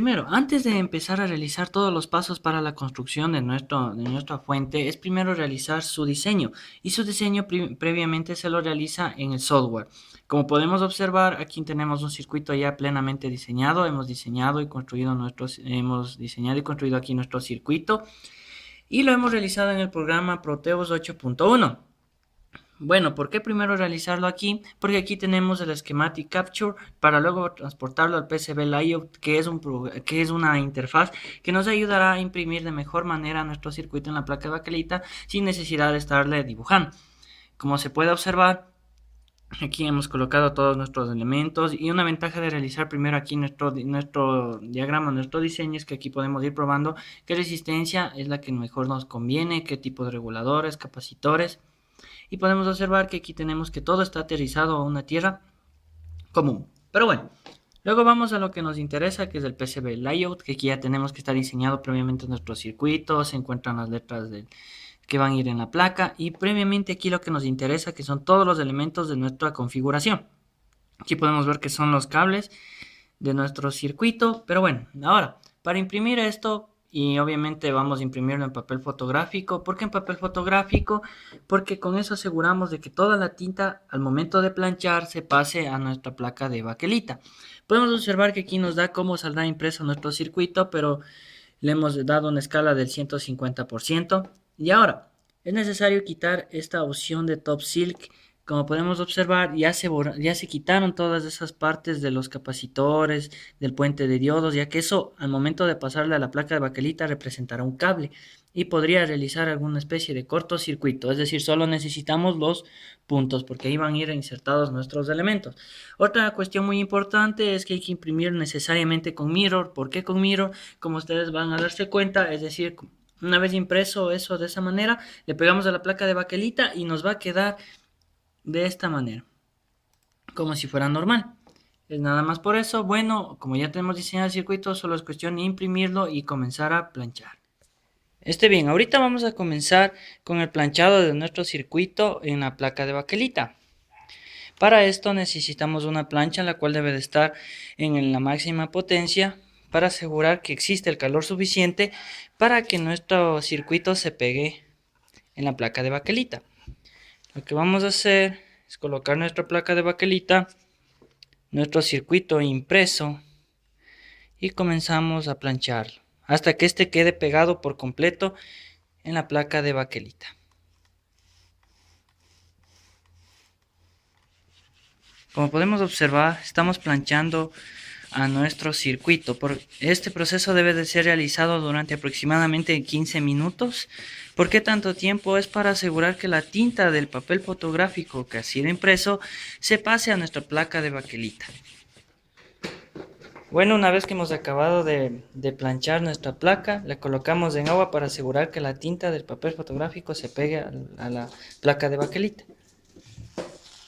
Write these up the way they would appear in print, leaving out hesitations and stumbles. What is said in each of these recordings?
primero, antes de empezar a realizar todos los pasos para la construcción de nuestra fuente, es primero realizar su diseño y su diseño previamente se lo realiza en el software. Como podemos observar, aquí tenemos un circuito ya plenamente diseñado. Hemos diseñado y construido aquí nuestro circuito y lo hemos realizado en el programa Proteus 8.1. Bueno, ¿por qué primero realizarlo aquí? Porque aquí tenemos el Schematic Capture para luego transportarlo al PCB Layout, que es una interfaz que nos ayudará a imprimir de mejor manera nuestro circuito en la placa de baquelita sin necesidad de estarle dibujando. Como se puede observar, aquí hemos colocado todos nuestros elementos y una ventaja de realizar primero aquí nuestro diagrama, nuestro diseño, es que aquí podemos ir probando qué resistencia es la que mejor nos conviene, qué tipo de reguladores, capacitores. Y podemos observar que aquí tenemos que todo está aterrizado a una tierra común. Pero bueno, luego vamos a lo que nos interesa, que es el PCB Layout, que aquí ya tenemos que estar diseñado previamente nuestro circuito, se encuentran las letras que van a ir en la placa y previamente aquí lo que nos interesa, que son todos los elementos de nuestra configuración. Aquí podemos ver que son los cables de nuestro circuito, pero bueno, ahora, para imprimir esto, y obviamente vamos a imprimirlo en papel fotográfico. ¿Por qué en papel fotográfico? Porque con eso aseguramos de que toda la tinta al momento de planchar se pase a nuestra placa de baquelita. Podemos observar que aquí nos da cómo saldrá impreso nuestro circuito, pero le hemos dado una escala del 150%. Y ahora, es necesario quitar esta opción de Top Silk. Como podemos observar, ya se quitaron todas esas partes de los capacitores, del puente de diodos, ya que eso al momento de pasarle a la placa de baquelita representará un cable y podría realizar alguna especie de cortocircuito. Es decir, solo necesitamos los puntos porque ahí van a ir insertados nuestros elementos. Otra cuestión muy importante es que hay que imprimir necesariamente con mirror. ¿Por qué con mirror? Como ustedes van a darse cuenta, es decir, una vez impreso eso de esa manera, le pegamos a la placa de baquelita y nos va a quedar de esta manera, como si fuera normal. Es nada más por eso. Bueno, como ya tenemos diseñado el circuito, solo es cuestión de imprimirlo y comenzar a planchar. Bien, ahorita vamos a comenzar con el planchado de nuestro circuito en la placa de baquelita. Para esto necesitamos una plancha la cual debe de estar en la máxima potencia para asegurar que existe el calor suficiente para que nuestro circuito se pegue en la placa de baquelita. Lo que vamos a hacer es colocar nuestra placa de baquelita, nuestro circuito impreso y comenzamos a plancharlo hasta que este quede pegado por completo en la placa de baquelita. Como podemos observar, estamos planchando a nuestro circuito. Este proceso debe de ser realizado durante aproximadamente 15 minutos. ¿Por qué tanto tiempo? Es para asegurar que la tinta del papel fotográfico que ha sido impreso se pase a nuestra placa de baquelita. Bueno, una vez que hemos acabado de planchar nuestra placa, la colocamos en agua para asegurar que la tinta del papel fotográfico se pegue a la placa de baquelita.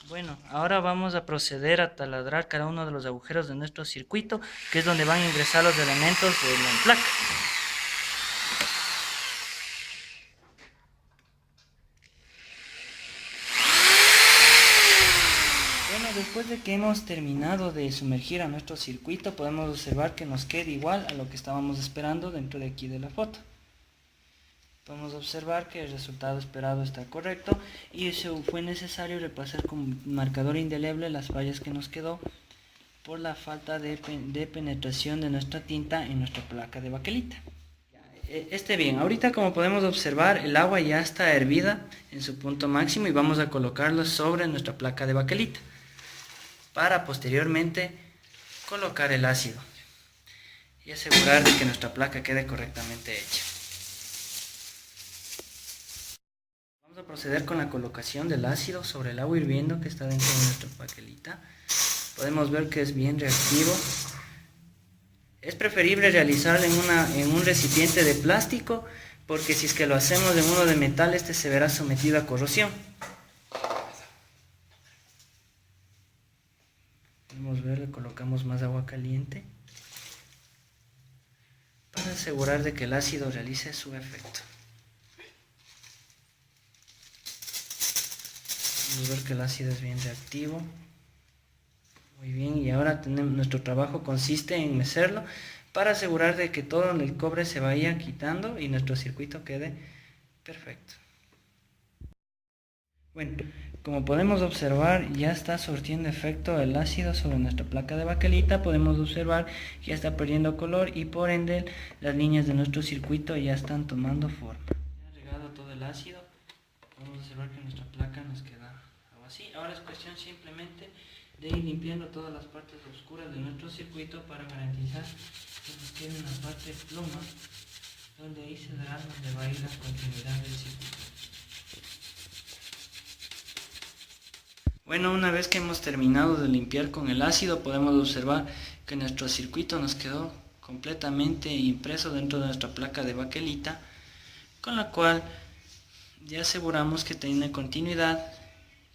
Bueno, ahora vamos a proceder a taladrar cada uno de los agujeros de nuestro circuito, que es donde van a ingresar los elementos de la placa. Bueno, después de que hemos terminado de sumergir a nuestro circuito, podemos observar que nos queda igual a lo que estábamos esperando dentro de aquí de la foto. Podemos observar que el resultado esperado está correcto y fue necesario repasar con marcador indeleble las fallas que nos quedó por la falta de penetración de nuestra tinta en nuestra placa de baquelita. Bien, ahorita como podemos observar el agua ya está hervida en su punto máximo y vamos a colocarlo sobre nuestra placa de baquelita para posteriormente colocar el ácido y asegurar de que nuestra placa quede correctamente hecha. Vamos a proceder con la colocación del ácido sobre el agua hirviendo que está dentro de nuestra baquelita. Podemos ver que es bien reactivo. Es preferible realizarlo en un recipiente de plástico porque si es que lo hacemos en uno de metal, este se verá sometido a corrosión. Podemos ver, le colocamos más agua caliente para asegurar de que el ácido realice su efecto. Podemos ver que el ácido es bien reactivo. Muy bien, y ahora nuestro trabajo consiste en mecerlo para asegurar de que todo el cobre se vaya quitando y nuestro circuito quede perfecto. Bueno, como podemos observar, ya está surtiendo efecto el ácido sobre nuestra placa de baquelita. Podemos observar que ya está perdiendo color y por ende las líneas de nuestro circuito ya están tomando forma. Ya ha regado todo el ácido. Podemos observar que nuestra placa nos queda algo así. Ahora es cuestión simplemente de ir limpiando todas las partes oscuras de nuestro circuito para garantizar que nos quede una parte pluma, donde ahí se dará donde va a ir la continuidad del circuito. Bueno, una vez que hemos terminado de limpiar con el ácido, podemos observar que nuestro circuito nos quedó completamente impreso dentro de nuestra placa de baquelita, con la cual ya aseguramos que tiene continuidad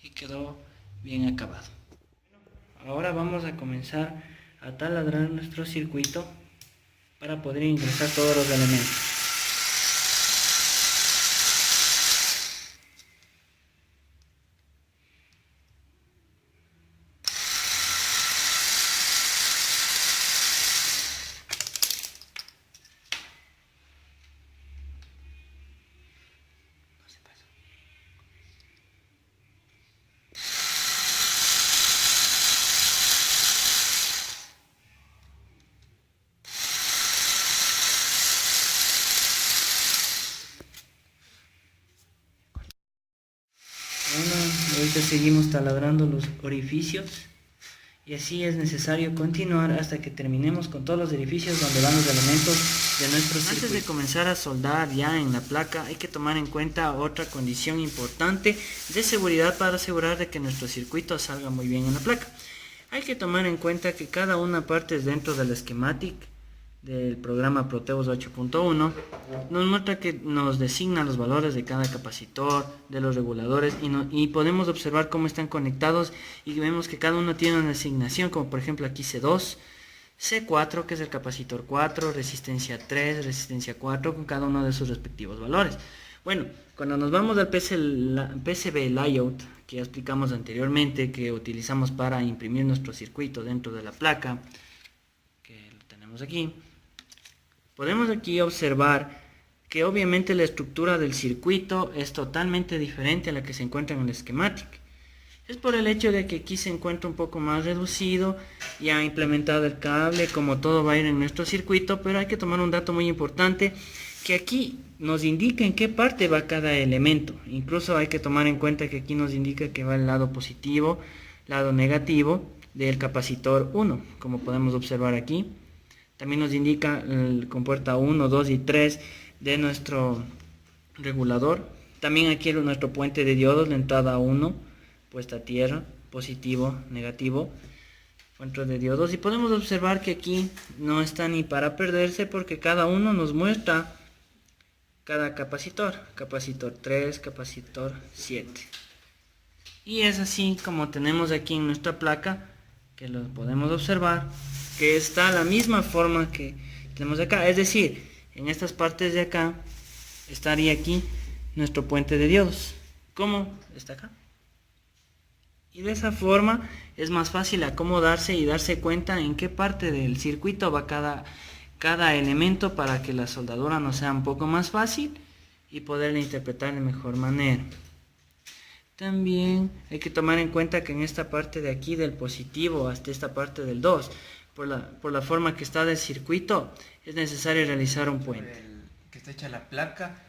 y quedó bien acabado. Ahora vamos a comenzar a taladrar nuestro circuito para poder ingresar todos los elementos. Bueno, ahorita seguimos taladrando los orificios y así es necesario continuar hasta que terminemos con todos los orificios donde van los elementos de nuestro circuito. Antes de comenzar a soldar ya en la placa hay que tomar en cuenta otra condición importante de seguridad para asegurar de que nuestro circuito salga muy bien en la placa. Hay que tomar en cuenta que cada una parte dentro del schematic del programa Proteus 8.1 nos muestra que nos designa los valores de cada capacitor, de los reguladores y podemos observar cómo están conectados y vemos que cada uno tiene una asignación, como por ejemplo aquí C2, C4 que es el capacitor 4, resistencia 3, resistencia 4 con cada uno de sus respectivos valores. Bueno, cuando nos vamos al PCB layout que ya explicamos anteriormente, que utilizamos para imprimir nuestro circuito dentro de la placa, que lo tenemos aquí, podemos aquí observar que obviamente la estructura del circuito es totalmente diferente a la que se encuentra en el schematic. Es por el hecho de que aquí se encuentra un poco más reducido, ya implementado el cable, como todo va a ir en nuestro circuito, pero hay que tomar un dato muy importante, que aquí nos indica en qué parte va cada elemento. Incluso hay que tomar en cuenta que aquí nos indica que va el lado positivo, lado negativo del capacitor 1, como podemos observar aquí. También nos indica el compuerta 1, 2 y 3 de nuestro regulador. También aquí nuestro puente de diodos, la entrada 1, puesta a tierra, positivo, negativo, fuente de diodos. Y podemos observar que aquí no está ni para perderse porque cada uno nos muestra cada capacitor. Capacitor 3, capacitor 7. Y es así como tenemos aquí en nuestra placa, que lo podemos observar, que está la misma forma que tenemos acá, es decir, en estas partes de acá estaría aquí nuestro puente de diodos, como está acá, y de esa forma es más fácil acomodarse y darse cuenta en qué parte del circuito va cada elemento para que la soldadura nos sea un poco más fácil y poderla interpretar de mejor manera. También hay que tomar en cuenta que en esta parte de aquí del positivo hasta esta parte del 2, por la forma que está del circuito, es necesario realizar un puente. Que está hecha la placa,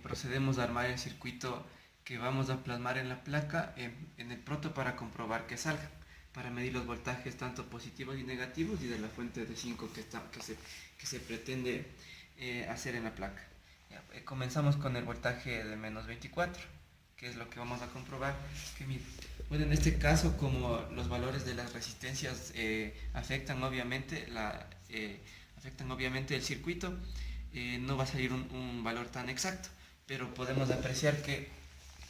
procedemos a armar el circuito que vamos a plasmar en la placa en el proto para comprobar que salga, para medir los voltajes tanto positivos y negativos y de la fuente de 5 que se pretende hacer en la placa. Ya, comenzamos con el voltaje de menos 24, que es lo que vamos a comprobar. Que bueno, en este caso, como los valores de las resistencias afectan obviamente el circuito, no va a salir un valor tan exacto, pero podemos apreciar que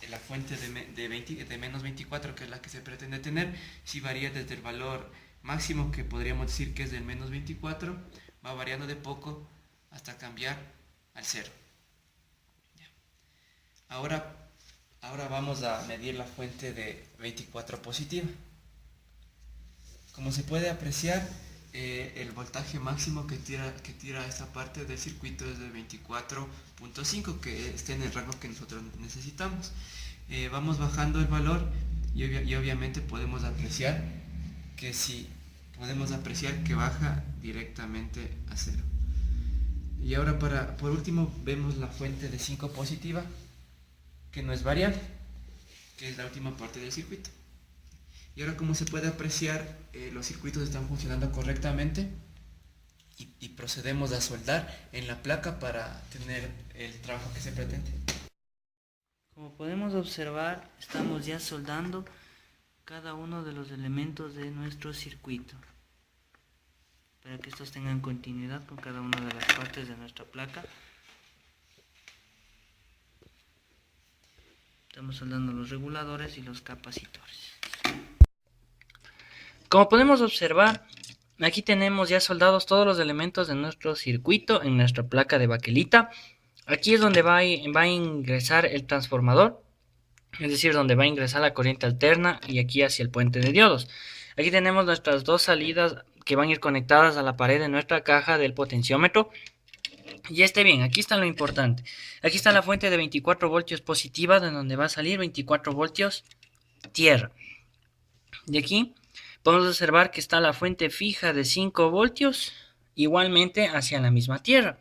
la fuente de menos 24, que es la que se pretende tener, si varía desde el valor máximo, que podríamos decir que es del menos 24, va variando de poco hasta cambiar al 0. Ahora vamos a medir la fuente de 24 positiva. Como se puede apreciar, el voltaje máximo que tira esta parte del circuito es de 24.5, que esté en el rango que nosotros necesitamos. Vamos bajando el valor y obviamente podemos apreciar que baja directamente a cero. Y ahora por último vemos la fuente de 5 positiva, que no es variable, que es la última parte del circuito. Y ahora, como se puede apreciar, los circuitos están funcionando correctamente y procedemos a soldar en la placa para tener el trabajo que se pretende. Como podemos observar, estamos ya soldando cada uno de los elementos de nuestro circuito para que estos tengan continuidad con cada una de las partes de nuestra placa. Estamos soldando los reguladores y los capacitores. Como podemos observar, aquí tenemos ya soldados todos los elementos de nuestro circuito en nuestra placa de baquelita. Aquí es donde va a ingresar el transformador, es decir, donde va a ingresar la corriente alterna, y aquí hacia el puente de diodos. Aquí tenemos nuestras dos salidas que van a ir conectadas a la pared de nuestra caja del potenciómetro. Y bien, aquí está lo importante. Aquí está la fuente de 24 voltios positiva, de donde va a salir 24 voltios tierra. De aquí podemos observar que está la fuente fija de 5 voltios, igualmente hacia la misma tierra.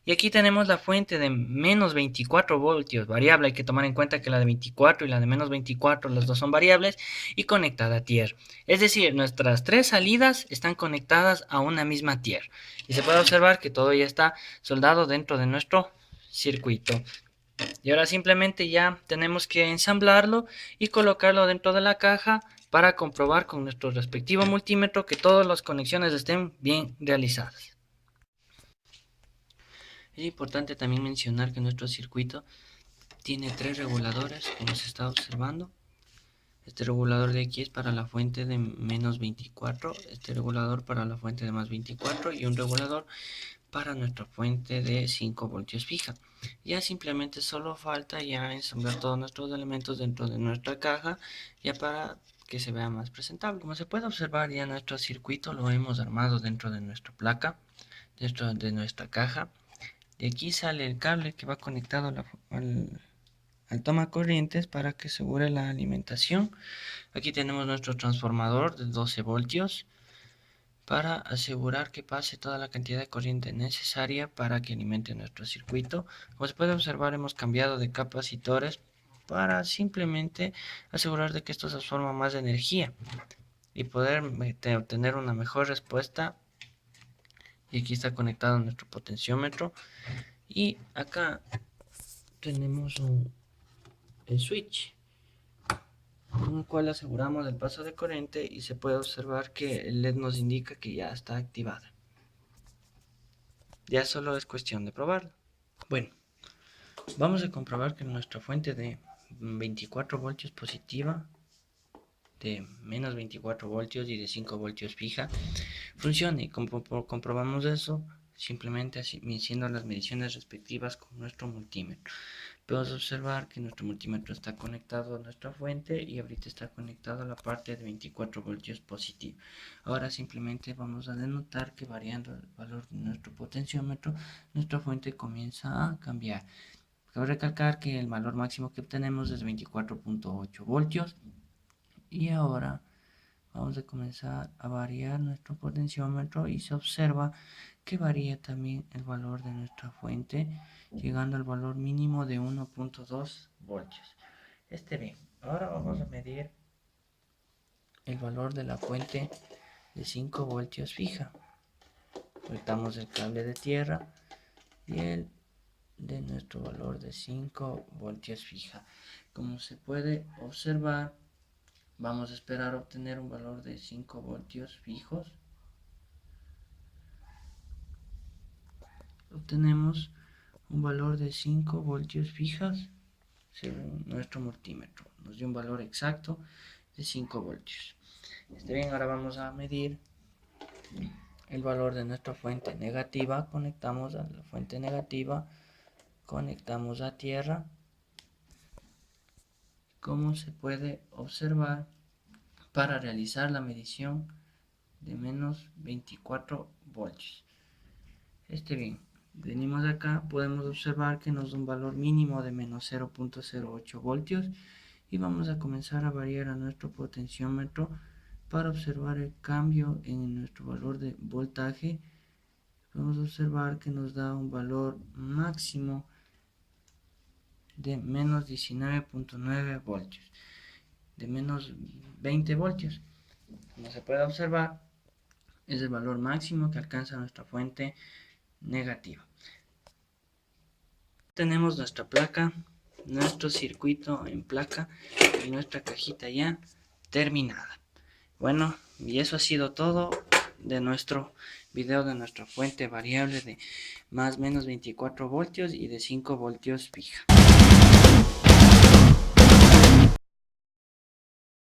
Y aquí tenemos la fuente de menos 24 voltios variable. Hay que tomar en cuenta que la de 24 y la de menos 24, las dos son variables, y conectada a tierra. Es decir, nuestras tres salidas están conectadas a una misma tierra. Y se puede observar que todo ya está soldado dentro de nuestro circuito. Y ahora simplemente ya tenemos que ensamblarlo y colocarlo dentro de la caja para comprobar con nuestro respectivo multímetro que todas las conexiones estén bien realizadas. Es importante también mencionar que nuestro circuito tiene 3 reguladores, como se está observando. Este regulador de aquí es para la fuente de menos 24, este regulador para la fuente de más 24 y un regulador para nuestra fuente de 5 voltios fija. Ya simplemente solo falta ya ensamblar todos nuestros elementos dentro de nuestra caja, ya para que se vea más presentable. Como se puede observar, ya nuestro circuito lo hemos armado dentro de nuestra placa, dentro de nuestra caja. De aquí sale el cable que va conectado al toma corrientes para que asegure la alimentación. Aquí tenemos nuestro transformador de 12 voltios para asegurar que pase toda la cantidad de corriente necesaria para que alimente nuestro circuito. Como se puede observar, hemos cambiado de capacitores para simplemente asegurar de que esto absorba más energía y poder obtener una mejor respuesta. Y aquí está conectado nuestro potenciómetro. Y acá tenemos el switch con el cual aseguramos el paso de corriente, y se puede observar que el LED nos indica que ya está activada. Ya solo es cuestión de probarlo. Bueno, vamos a comprobar que nuestra fuente de 24 voltios positiva, de menos 24 voltios y de 5 voltios fija funcione. Y como comprobamos eso, simplemente haciendo las mediciones respectivas con nuestro multímetro. Podemos observar que nuestro multímetro está conectado a nuestra fuente y ahorita está conectado a la parte de 24 voltios positivo. Ahora simplemente vamos a denotar que, variando el valor de nuestro potenciómetro, nuestra fuente comienza a cambiar. Cabe recalcar que el valor máximo que obtenemos es 24.8 voltios. Y ahora vamos a comenzar a variar nuestro potenciómetro y se observa que varía también el valor de nuestra fuente, llegando al valor mínimo de 1.2 voltios. Bien, ahora vamos a medir el valor de la fuente de 5 voltios fija. Conectamos el cable de tierra y el de nuestro valor de 5 voltios fija. Como se puede observar, vamos a esperar obtener un valor de 5 voltios fijos. Obtenemos un valor de 5 voltios fijas según nuestro multímetro. Nos dio un valor exacto de 5 voltios. Bien, ahora vamos a medir el valor de nuestra fuente negativa. Conectamos a la fuente negativa, conectamos a tierra. Como se puede observar, para realizar la medición de menos 24 voltios. Bien, venimos acá, podemos observar que nos da un valor mínimo de menos 0.08 voltios y vamos a comenzar a variar a nuestro potenciómetro para observar el cambio en nuestro valor de voltaje. Vamos a observar que nos da un valor máximo de menos 19.9 voltios, de menos 20 voltios. Como se puede observar, es el valor máximo que alcanza nuestra fuente negativa. Tenemos nuestra placa, nuestro circuito en placa y nuestra cajita ya terminada. Bueno, y eso ha sido todo de nuestro video de nuestra fuente variable de más menos 24 voltios y de 5 voltios fija.